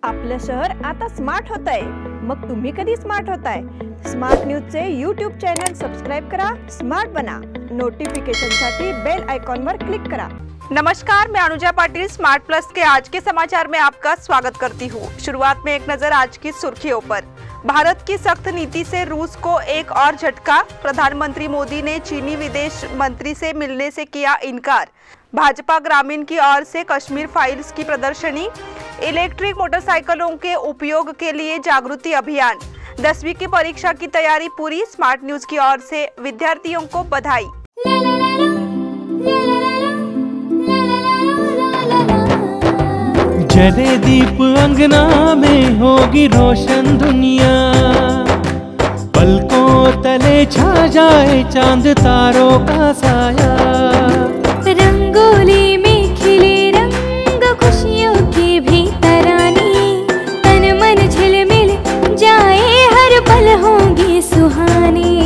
आपलं शहर आता स्मार्ट होत आहे। मग तुम्ही कधी स्मार्ट होताय? स्मार्ट न्यूजचे यूट्यूब चॅनल सबस्क्राइब करा, स्मार्ट बना। नोटिफिकेशनसाठी बेल आइकॉन वर क्लिक करा। नमस्कार, मैं अनुजा पाटिल स्मार्ट प्लस के आज के समाचार में आपका स्वागत करती हूँ। शुरुआत में एक नजर आज की सुर्खियों पर। भारत की सख्त नीति से रूस को एक और झटका। प्रधानमंत्री मोदी ने चीनी विदेश मंत्री से मिलने से किया इनकार। भाजपा ग्रामीण की ओर से कश्मीर फाइल्स की प्रदर्शनी। इलेक्ट्रिक मोटरसाइकिलों के उपयोग के लिए जागृति अभियान। 10वीं की परीक्षा की तैयारी पूरी। स्मार्ट न्यूज की ओर से विद्यार्थियों को बधाई। जले दीप अंगना में होगी रोशन दुनिया, पलकों तले छा जाए चांद तारों का साया। रंगोली में खिले रंग खुशियों की भी तरानी, तन मन झिलमिल जाए हर पल होंगी सुहानी।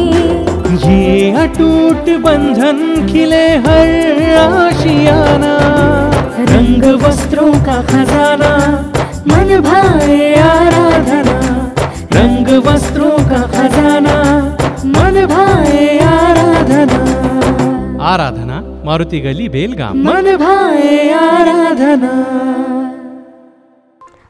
ये अटूट बंधन खिले हर आशियाना, रंग वस्त्रों का खजाना मन भाए आराधना। रंग वस्त्रों का खजाना मन भाए आराधना। आराधना मारुति गली बेलगाम। मन भाए आराधना।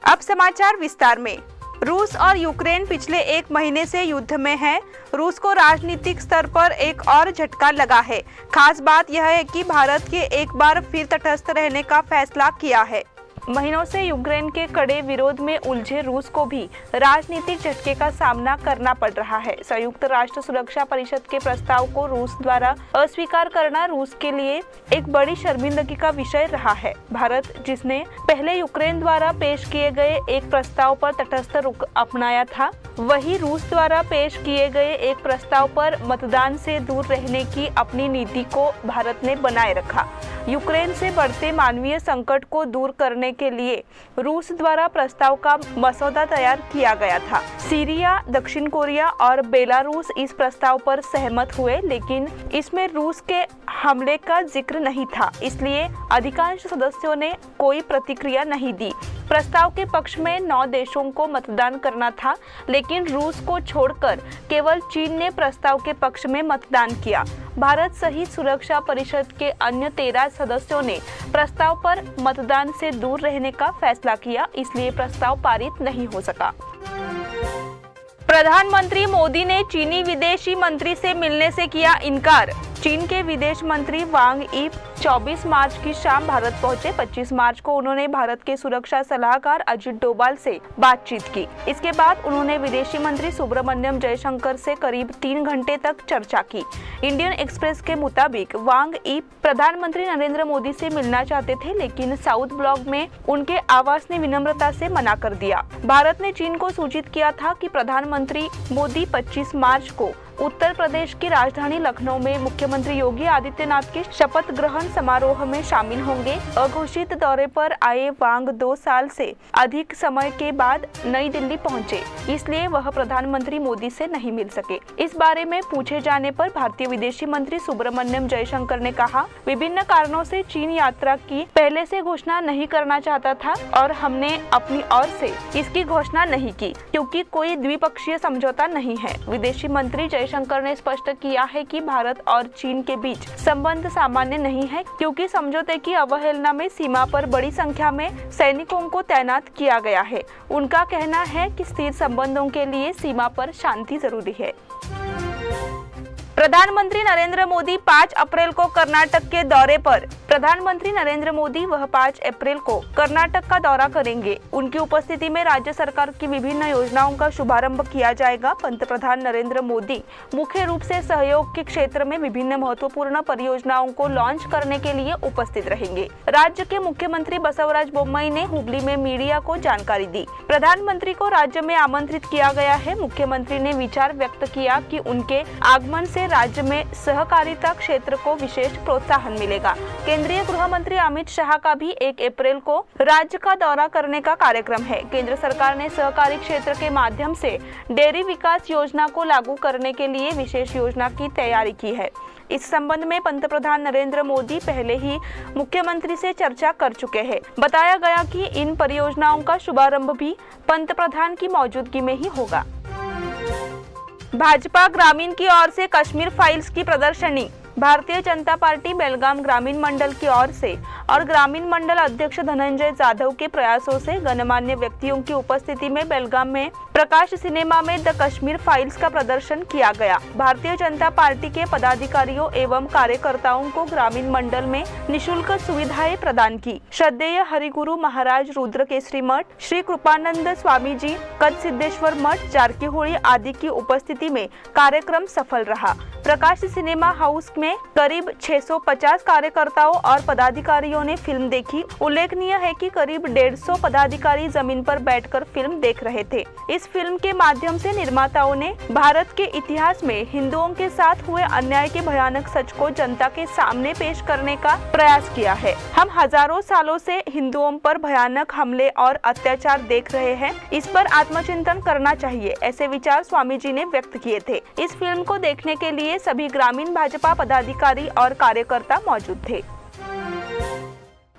अब समाचार विस्तार में। रूस और यूक्रेन पिछले एक महीने से युद्ध में है। रूस को राजनीतिक स्तर पर एक और झटका लगा है। खास बात यह है कि भारत के एक बार फिर तटस्थ रहने का फैसला किया है। महीनों से यूक्रेन के कड़े विरोध में उलझे रूस को भी राजनीतिक झटके का सामना करना पड़ रहा है। संयुक्त राष्ट्र सुरक्षा परिषद के प्रस्ताव को रूस द्वारा अस्वीकार करना रूस के लिए एक बड़ी शर्मिंदगी का विषय रहा है। भारत, जिसने पहले यूक्रेन द्वारा पेश किए गए एक प्रस्ताव पर तटस्थ रुख अपनाया था, वही रूस द्वारा पेश किए गए एक प्रस्ताव पर मतदान से दूर रहने की अपनी नीति को भारत ने बनाए रखा। यूक्रेन से बढ़ते मानवीय संकट को दूर करने के लिए रूस द्वारा प्रस्ताव का मसौदा तैयार किया गया था। सीरिया, दक्षिण कोरिया और बेलारूस इस प्रस्ताव पर सहमत हुए, लेकिन इसमें रूस के हमले का जिक्र नहीं था, इसलिए अधिकांश सदस्यों ने कोई प्रतिक्रिया नहीं दी। प्रस्ताव के पक्ष में 9 देशों को मतदान करना था, लेकिन रूस को छोड़कर केवल चीन ने प्रस्ताव के पक्ष में मतदान किया। भारत सहित सुरक्षा परिषद के अन्य 13 सदस्यों ने प्रस्ताव पर मतदान से दूर रहने का फैसला किया, इसलिए प्रस्ताव पारित नहीं हो सका। प्रधानमंत्री मोदी ने चीनी विदेशी मंत्री से मिलने से किया इनकार। चीन के विदेश मंत्री वांग यी 24 मार्च की शाम भारत पहुंचे। 25 मार्च को उन्होंने भारत के सुरक्षा सलाहकार अजित डोभाल से बातचीत की। इसके बाद उन्होंने विदेशी मंत्री सुब्रमण्यम जयशंकर से करीब 3 घंटे तक चर्चा की। इंडियन एक्सप्रेस के मुताबिक वांग यी प्रधानमंत्री नरेंद्र मोदी से मिलना चाहते थे, लेकिन साउथ ब्लॉक में उनके आवास ने विनम्रता से मना कर दिया। भारत ने चीन को सूचित किया था कि प्रधानमंत्री मोदी 25 मार्च को उत्तर प्रदेश की राजधानी लखनऊ में मुख्यमंत्री योगी आदित्यनाथ के शपथ ग्रहण समारोह में शामिल होंगे। अघोषित दौरे पर आए वांग 2 साल से अधिक समय के बाद नई दिल्ली पहुंचे, इसलिए वह प्रधानमंत्री मोदी से नहीं मिल सके। इस बारे में पूछे जाने पर भारतीय विदेशी मंत्री सुब्रमण्यम जयशंकर ने कहा, विभिन्न कारणों से चीन यात्रा की पहले से घोषणा नहीं करना चाहता था और हमने अपनी ओर से इसकी घोषणा नहीं की, क्योंकि कोई द्विपक्षीय समझौता नहीं है। विदेशी मंत्री जयशंकर ने स्पष्ट किया है कि भारत और चीन के बीच संबंध सामान्य नहीं है, क्योंकि समझौते की अवहेलना में सीमा पर बड़ी संख्या में सैनिकों को तैनात किया गया है। उनका कहना है कि स्थिर संबंधों के लिए सीमा पर शांति जरूरी है। प्रधानमंत्री नरेंद्र मोदी 5 अप्रैल को कर्नाटक के दौरे पर। प्रधानमंत्री नरेंद्र मोदी वह 5 अप्रैल को कर्नाटक का दौरा करेंगे। उनकी उपस्थिति में राज्य सरकार की विभिन्न योजनाओं का शुभारंभ किया जाएगा। पंतप्रधान नरेंद्र मोदी मुख्य रूप से सहयोग के क्षेत्र में विभिन्न महत्वपूर्ण परियोजनाओं को लॉन्च करने के लिए उपस्थित रहेंगे। राज्य के मुख्यमंत्री बसवराज बोम्मई ने हुबली में मीडिया को जानकारी दी। प्रधानमंत्री को राज्य में आमंत्रित किया गया है। मुख्यमंत्री ने विचार व्यक्त किया कि उनके आगमन से राज्य में सहकारिता क्षेत्र को विशेष प्रोत्साहन मिलेगा। केंद्रीय गृह मंत्री अमित शाह का भी 1 अप्रैल को राज्य का दौरा करने का कार्यक्रम है। केंद्र सरकार ने सहकारी क्षेत्र के माध्यम से डेयरी विकास योजना को लागू करने के लिए विशेष योजना की तैयारी की है। इस संबंध में पंतप्रधान नरेंद्र मोदी पहले ही मुख्यमंत्री से चर्चा कर चुके हैं। बताया गया कि इन परियोजनाओं का शुभारंभ भी पंतप्रधान की मौजूदगी में ही होगा। भाजपा ग्रामीण की ओर से कश्मीर फाइल्स की प्रदर्शनी। भारतीय जनता पार्टी बेलगाम ग्रामीण मंडल की ओर से और ग्रामीण मंडल अध्यक्ष धनंजय जाधव के प्रयासों से गणमान्य व्यक्तियों की उपस्थिति में बेलगाम में प्रकाश सिनेमा में द कश्मीर फाइल्स का प्रदर्शन किया गया। भारतीय जनता पार्टी के पदाधिकारियों एवं कार्यकर्ताओं को ग्रामीण मंडल में निःशुल्क सुविधाएं प्रदान की। श्रद्धेय हरिगुरु महाराज रुद्र केसरी मठ, श्री कृपानंद स्वामी जी, कद सिद्धेश्वर मठ, जारकीहोली आदि की उपस्थिति में कार्यक्रम सफल रहा। प्रकाश सिनेमा हाउस में करीब 650 कार्यकर्ताओं और पदाधिकारियों ने फिल्म देखी। उल्लेखनीय है कि करीब 150 पदाधिकारी जमीन पर बैठकर फिल्म देख रहे थे। इस फिल्म के माध्यम से निर्माताओं ने भारत के इतिहास में हिंदुओं के साथ हुए अन्याय के भयानक सच को जनता के सामने पेश करने का प्रयास किया है। हम हजारों सालों से हिंदुओं पर भयानक हमले और अत्याचार देख रहे हैं, इस पर आत्मचिंतन करना चाहिए, ऐसे विचार स्वामी जी ने व्यक्त किए थे। इस फिल्म को देखने के लिए सभी ग्रामीण भाजपा पदाधिकारी और कार्यकर्ता मौजूद थे।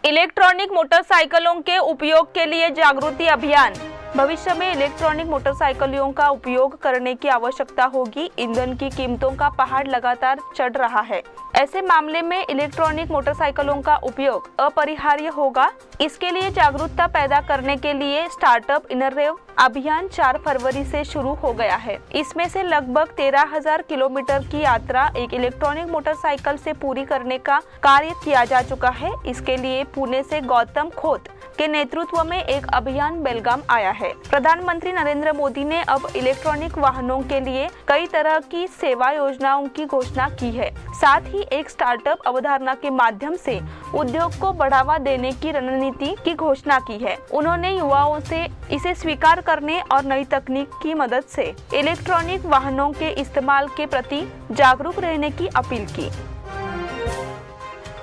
इलेक्ट्रॉनिक मोटरसाइकिलों के उपयोग के लिए जागृति अभियान। भविष्य में इलेक्ट्रॉनिक मोटरसाइकिलों का उपयोग करने की आवश्यकता होगी। ईंधन की कीमतों का पहाड़ लगातार चढ़ रहा है। ऐसे मामले में इलेक्ट्रॉनिक मोटरसाइकिलों का उपयोग अपरिहार्य होगा। इसके लिए जागरूकता पैदा करने के लिए स्टार्टअप इनरवेव अभियान 4 फरवरी से शुरू हो गया है। इसमें से लगभग 13,000 किलोमीटर की यात्रा एक इलेक्ट्रॉनिक मोटरसाइकिल से पूरी करने का कार्य किया जा चुका है। इसके लिए पुणे से गौतम खोत के नेतृत्व में एक अभियान बेलगाम आया है। प्रधानमंत्री नरेंद्र मोदी ने अब इलेक्ट्रॉनिक वाहनों के लिए कई तरह की सेवा योजनाओं की घोषणा की है। साथ ही एक स्टार्टअप अवधारणा के माध्यम से उद्योग को बढ़ावा देने की रणनीति की घोषणा की है। उन्होंने युवाओं से इसे स्वीकार करने और नई तकनीक की मदद से इलेक्ट्रॉनिक वाहनों के इस्तेमाल के प्रति जागरूक रहने की अपील की।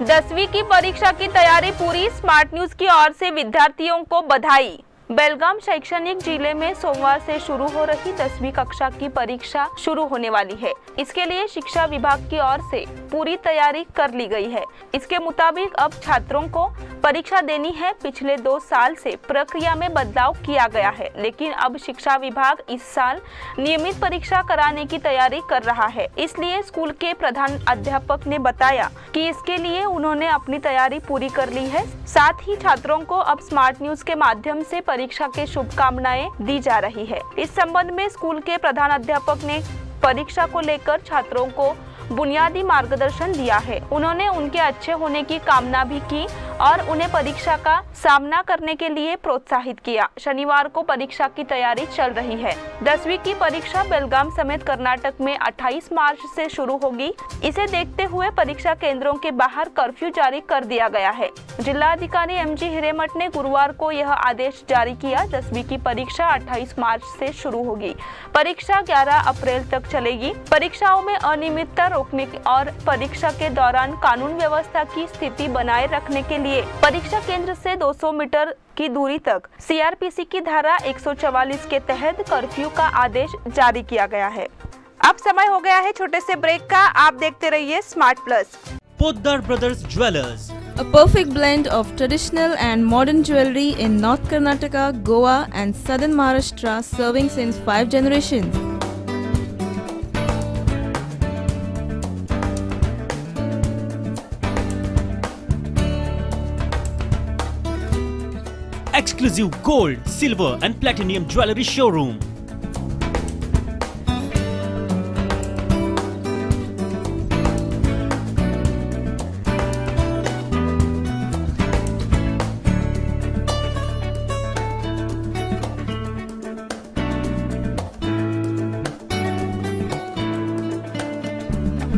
10वीं की परीक्षा की तैयारी पूरी। स्मार्ट न्यूज की ओर से विद्यार्थियों को बधाई। बेलगाम शैक्षणिक जिले में सोमवार से शुरू हो रही 10वीं कक्षा की परीक्षा शुरू होने वाली है। इसके लिए शिक्षा विभाग की ओर से पूरी तैयारी कर ली गई है। इसके मुताबिक अब छात्रों को परीक्षा देनी है। पिछले 2 साल से प्रक्रिया में बदलाव किया गया है, लेकिन अब शिक्षा विभाग इस साल नियमित परीक्षा कराने की तैयारी कर रहा है। इसलिए स्कूल के प्रधान अध्यापक ने बताया कि इसके लिए उन्होंने अपनी तैयारी पूरी कर ली है। साथ ही छात्रों को अब स्मार्ट न्यूज के माध्यम से परीक्षा के शुभकामनाएं दी जा रही है। इस संबंध में स्कूल के प्रधान अध्यापक ने परीक्षा को लेकर छात्रों को बुनियादी मार्गदर्शन दिया है। उन्होंने उनके अच्छे होने की कामना भी की और उन्हें परीक्षा का सामना करने के लिए प्रोत्साहित किया। शनिवार को परीक्षा की तैयारी चल रही है। 10वीं की परीक्षा बेलगाम समेत कर्नाटक में 28 मार्च से शुरू होगी। इसे देखते हुए परीक्षा केंद्रों के बाहर कर्फ्यू जारी कर दिया गया है। जिलाधिकारी MG हिरेमठ ने गुरुवार को यह आदेश जारी किया। 10वीं की परीक्षा 28 मार्च से शुरू होगी। परीक्षा 11 अप्रैल तक चलेगी। परीक्षाओं में अनियमितता रोकने और परीक्षा के दौरान कानून व्यवस्था की स्थिति बनाए रखने के लिए परीक्षा केंद्र से 200 मीटर की दूरी तक CRPC की धारा 144 के तहत कर्फ्यू का आदेश जारी किया गया है। अब समय हो गया है छोटे से ब्रेक का। आप देखते रहिए smart plus. Poddar brothers jewellers, A perfect blend of traditional and modern jewelry in North Karnataka, Goa and Southern Maharashtra, serving since 5 generations. exclusive gold, silver and platinum jewelry showroom.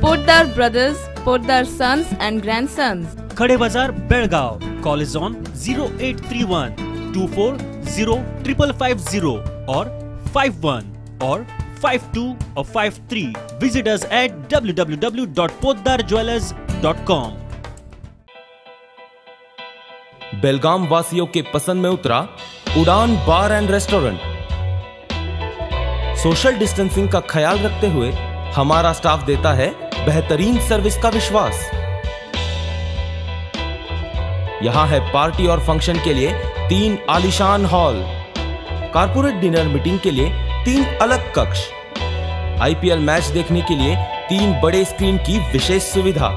Poddar Brothers, Poddar Sons and Grandsons. Khade Bazar, Belgaum. Call is on 0831 240 5550 or 51 or 52 or 53. Visit us at www.poddarjewelers.com. बेलगाम वासियों के पसंद में उतरा उड़ान बार and restaurant. Social distancing का ख्याल रखते हुए हमारा स्टाफ देता है बेहतरीन सर्विस का विश्वास। यहां है पार्टी और फंक्शन के लिए 3 आलीशान हॉल, कारपोरेट डिनर मीटिंग के लिए 3 अलग कक्ष, आईपीएल मैच देखने के लिए 3 बड़े स्क्रीन की विशेष सुविधा।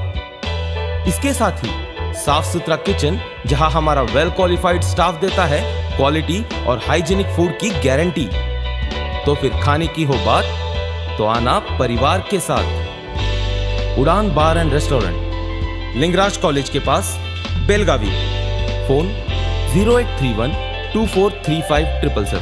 इसके साथ ही साफ सुथरा किचन, जहां हमारा वेल क्वालिफाइड स्टाफ देता है क्वालिटी और हाइजीनिक फूड की गारंटी। तो फिर खाने की हो बात तो आना परिवार के साथ। उड़ान बार एंड रेस्टोरेंट, लिंगराज कॉलेज के पास, बेलगावी। फोन 0831 2435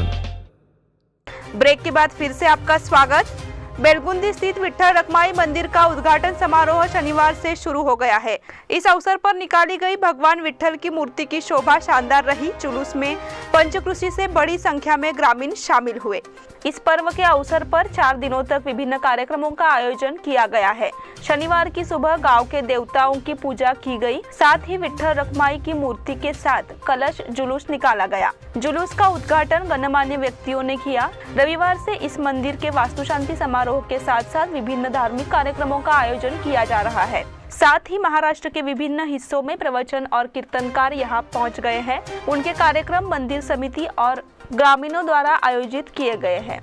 ब्रेक के बाद फिर से आपका स्वागत। बेलगुंदी स्थित विठ्ठल रखमाई मंदिर का उद्घाटन समारोह शनिवार से शुरू हो गया है। इस अवसर पर निकाली गई भगवान विठ्ठल की मूर्ति की शोभा शानदार रही। जुलूस में पंचक्रोशी से बड़ी संख्या में ग्रामीण शामिल हुए। इस पर्व के अवसर पर 4 दिनों तक विभिन्न कार्यक्रमों का आयोजन किया गया है। शनिवार की सुबह गांव के देवताओं की पूजा की गई। साथ ही विठ्ठल रखमाई की मूर्ति के साथ कलश जुलूस निकाला गया। जुलूस का उद्घाटन गणमान्य व्यक्तियों ने किया। रविवार से इस मंदिर के वास्तु शांति समारोह के साथ साथ विभिन्न धार्मिक कार्यक्रमों का आयोजन किया जा रहा है। साथ ही महाराष्ट्र के विभिन्न हिस्सों में प्रवचन और कीर्तनकार यहां पहुंच गए हैं। उनके कार्यक्रम मंदिर समिति और ग्रामीणों द्वारा आयोजित किए गए हैं।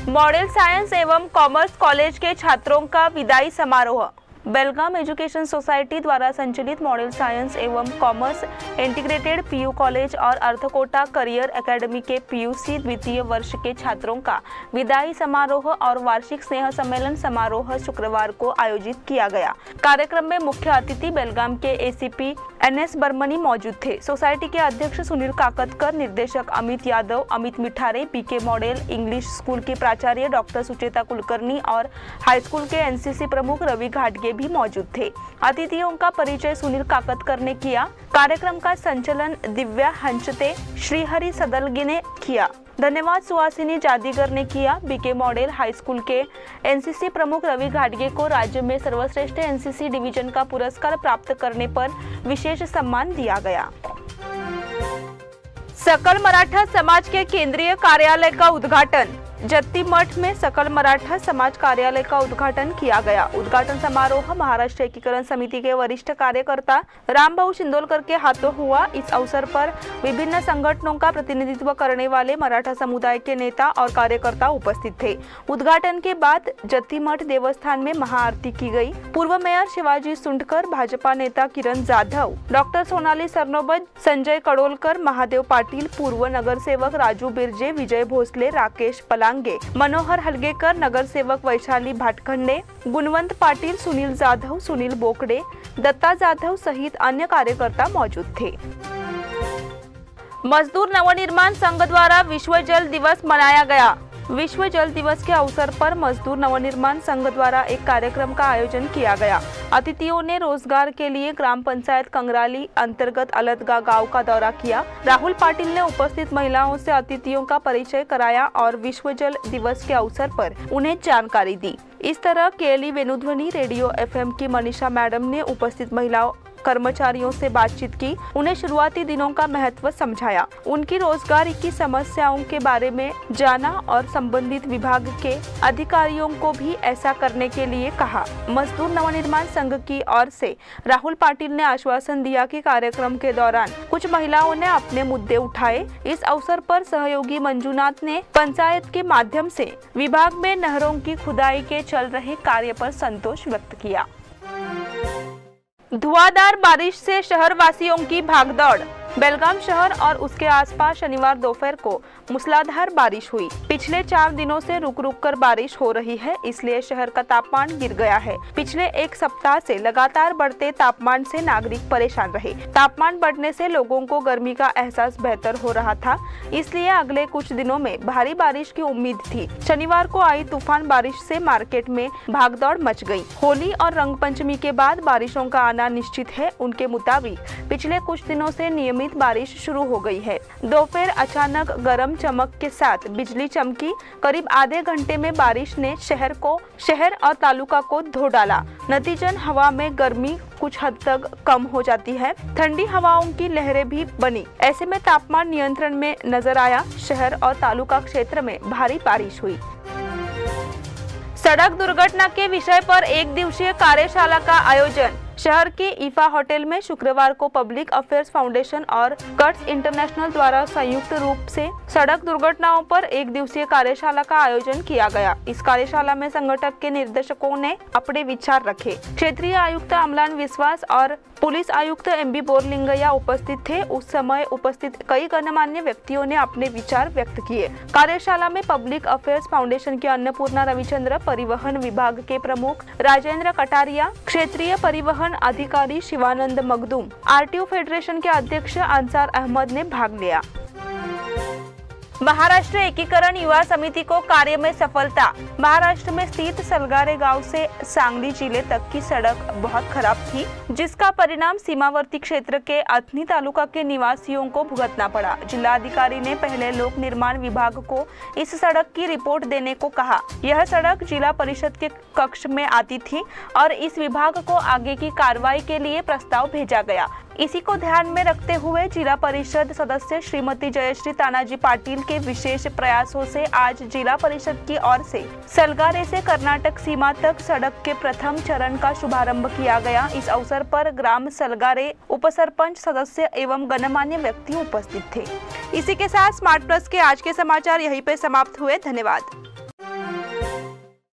मॉडल साइंस एवं कॉमर्स कॉलेज के छात्रों का विदाई समारोह। बेलगाम एजुकेशन सोसाइटी द्वारा संचालित मॉडल साइंस एवं कॉमर्स इंटीग्रेटेड पीयू कॉलेज और अर्थकोटा करियर एकेडमी के पीयूसी द्वितीय वर्ष के छात्रों का विदाई समारोह और वार्षिक स्नेह सम्मेलन समारोह शुक्रवार को आयोजित किया गया। कार्यक्रम में मुख्य अतिथि बेलगाम के एसीपी एनएस बर्मनी मौजूद थे। सोसाइटी के अध्यक्ष सुनील काकतकर, निर्देशक अमित यादव, अमित मिठारे, पीके मॉडल इंग्लिश स्कूल की प्राचार्य डॉक्टर सुचेता कुलकर्णी और हाई स्कूल के एनसीसी प्रमुख रवि घाटगे भी मौजूद थे। अतिथियों का परिचय सुनील काकतकर ने किया। कार्यक्रम का संचालन दिव्या हंचते, श्रीहरि सदलगी ने किया। धन्यवाद सुहासिनी जादीगर ने किया। बीके मॉडल हाई स्कूल के एनसीसी प्रमुख रवि घाटगे को राज्य में सर्वश्रेष्ठ एनसीसी डिवीजन का पुरस्कार प्राप्त करने पर विशेष सम्मान दिया गया। सकल मराठा समाज के केंद्रीय कार्यालय का उद्घाटन। जत्ती मठ में सकल मराठा समाज कार्यालय का उद्घाटन किया गया। उद्घाटन समारोह महाराष्ट्र एकीकरण समिति के वरिष्ठ कार्यकर्ता रामभाऊ शिंदोलकर के हाथों हुआ। इस अवसर पर विभिन्न संगठनों का प्रतिनिधित्व करने वाले मराठा समुदाय के नेता और कार्यकर्ता उपस्थित थे। उद्घाटन के बाद जत्ती मठ देवस्थान में महाआरती की गई। पूर्व मेयर शिवाजी सुंडकर, भाजपा नेता किरण जाधव, डॉक्टर सोनाली सरनोबत, संजय कड़ोलकर, महादेव पाटिल, पूर्व नगर सेवक राजू बिरजे, विजय भोसले, राकेश पलांगे, मनोहर हलगेकर, नगर सेवक वैशाली भाटखंडे, गुणवंत पाटिल, सुनील जाधव, सुनील बोकडे, दत्ता जाधव सहित अन्य कार्यकर्ता मौजूद थे। मजदूर नवनिर्माण संघ द्वारा विश्व जल दिवस मनाया गया। विश्व जल दिवस के अवसर पर मजदूर नवनिर्माण संघ द्वारा एक कार्यक्रम का आयोजन किया गया। अतिथियों ने रोजगार के लिए ग्राम पंचायत कंगराली अंतर्गत अलदगा गांव का दौरा किया। राहुल पाटिल ने उपस्थित महिलाओं से अतिथियों का परिचय कराया और विश्व जल दिवस के अवसर पर उन्हें जानकारी दी। इस तरह केली वेणुध्वनि रेडियो एफएम की मनीषा मैडम ने उपस्थित महिलाओं कर्मचारियों से बातचीत की। उन्हें शुरुआती दिनों का महत्व समझाया, उनकी रोजगार की समस्याओं के बारे में जाना और संबंधित विभाग के अधिकारियों को भी ऐसा करने के लिए कहा। मजदूर नवनिर्माण संघ की ओर से राहुल पाटिल ने आश्वासन दिया कि कार्यक्रम के दौरान कुछ महिलाओं ने अपने मुद्दे उठाए। इस अवसर पर सहयोगी मंजूनाथ ने पंचायत के माध्यम से विभाग में नहरों की खुदाई के चल रहे कार्य पर संतोष व्यक्त किया। धुआंधार बारिश से शहर वासियों की भागदौड़। बेलगाम शहर और उसके आसपास शनिवार दोपहर को मूसलाधार बारिश हुई। पिछले 4 दिनों से रुक रुक कर बारिश हो रही है, इसलिए शहर का तापमान गिर गया है। पिछले 1 सप्ताह से लगातार बढ़ते तापमान से नागरिक परेशान रहे। तापमान बढ़ने से लोगों को गर्मी का एहसास बेहतर हो रहा था, इसलिए अगले कुछ दिनों में भारी बारिश की उम्मीद थी। शनिवार को आई तूफान बारिश से मार्केट में भागदौड़ मच गई। होली और रंग पंचमी के बाद बारिशों का आना निश्चित है। उनके मुताबिक पिछले कुछ दिनों से नियमित बारिश शुरू हो गई है। दोपहर अचानक गरम चमक के साथ बिजली चमकी। करीब आधे घंटे में बारिश ने शहर और तालुका को धो डाला। नतीजन हवा में गर्मी कुछ हद तक कम हो जाती है। ठंडी हवाओं की लहरें भी बनी। ऐसे में तापमान नियंत्रण में नजर आया। शहर और तालुका क्षेत्र में भारी बारिश हुई। सड़क दुर्घटना के विषय पर एक दिवसीय कार्यशाला का आयोजन। शहर के ईफा होटल में शुक्रवार को पब्लिक अफेयर्स फाउंडेशन और कट्स इंटरनेशनल द्वारा संयुक्त रूप से सड़क दुर्घटनाओं पर एक दिवसीय कार्यशाला का आयोजन किया गया। इस कार्यशाला में संगठन के निर्देशकों ने अपने विचार रखे। क्षेत्रीय आयुक्त अमलान विश्वास और पुलिस आयुक्त एमबी बोरलिंगया उपस्थित थे। उस समय उपस्थित कई गणमान्य व्यक्तियों ने अपने विचार व्यक्त किए। कार्यशाला में पब्लिक अफेयर्स फाउंडेशन के अन्नपूर्णा रविचंद्र, परिवहन विभाग के प्रमुख राजेंद्र कटारिया, क्षेत्रीय परिवहन अधिकारी शिवानंद मखदूम, आरटीओ फेडरेशन के अध्यक्ष अंसार अहमद ने भाग लिया। महाराष्ट्र एकीकरण युवा समिति को कार्य में सफलता। महाराष्ट्र में स्थित सलगारे गांव से सांगली जिले तक की सड़क बहुत खराब थी, जिसका परिणाम सीमावर्ती क्षेत्र के अथनी तालुका के निवासियों को भुगतना पड़ा। जिलाधिकारी ने पहले लोक निर्माण विभाग को इस सड़क की रिपोर्ट देने को कहा। यह सड़क जिला परिषद के कक्ष में आती थी और इस विभाग को आगे की कार्रवाई के लिए प्रस्ताव भेजा गया। इसी को ध्यान में रखते हुए जिला परिषद सदस्य श्रीमती जयश्री तानाजी पाटिल के विशेष प्रयासों से आज जिला परिषद की ओर से सलगारे से कर्नाटक सीमा तक सड़क के प्रथम चरण का शुभारंभ किया गया। इस अवसर पर ग्राम सलगारे उपसरपंच सदस्य एवं गणमान्य व्यक्ति उपस्थित थे। इसी के साथ स्मार्ट प्लस के आज के समाचार यहीं पे समाप्त हुए। धन्यवाद।